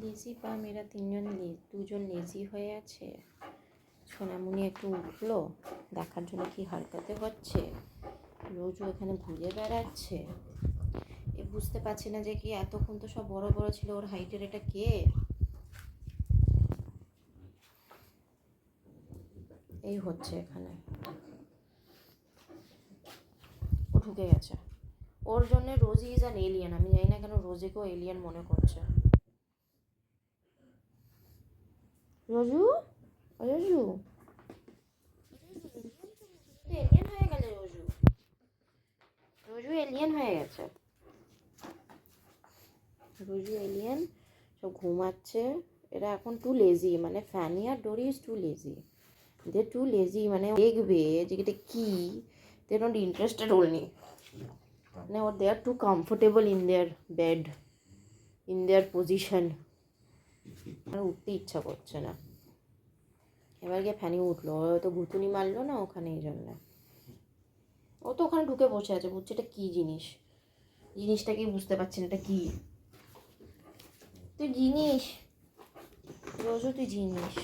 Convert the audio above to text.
Lazy পা মেয়েরা দুজন লেজি হয়ে আছে। সোনামণি একটু উঠলো দেখার জন্য কি হারকাতে হচ্ছে। রোজও এখানে ঘুরে বেড়াচ্ছে। এ বুঝতে পারছি না যে কি এতক্ষণ তো সব বড় বড় ছিল, ওর হাইটের এটা কে? এই হচ্ছে এখানে, ও ঢুকে গেছে। ওর জন্য রোজি ইজ অ্যান এলিয়েন। আমি জানি না কেন রোজিকেও এলিয়েন মনে করছে। রোজু, রোজু এলিয়েন হয়ে গেলে। রোজু রোজু এলিয়েন হয়ে গেছে। রোজু এলিয়েন, সব ঘুমাচ্ছে। এরা এখন টু লেজি, মানে ফ্যানি আর Dory is too lazy. They too lazy, মানে দেখবে যে এটা কি, দে নট ইন্টারেস্টেড ওনলি, মানে ওর they are too comfortable in their bed, in their position. আর উঠতে ইচ্ছা করছে না। এবার গিয়ে ফ্যানি উঠলো, ও তো ভুতুনি মারলো না ওখানে, এই জন্য ও তো ওখানে ঢুকে বসে আছে। বুঝছে এটা কী জিনিস, জিনিসটাকেই বুঝতে পারছি না এটা কী। তুই জিনিস রোজও, তুই জিনিস।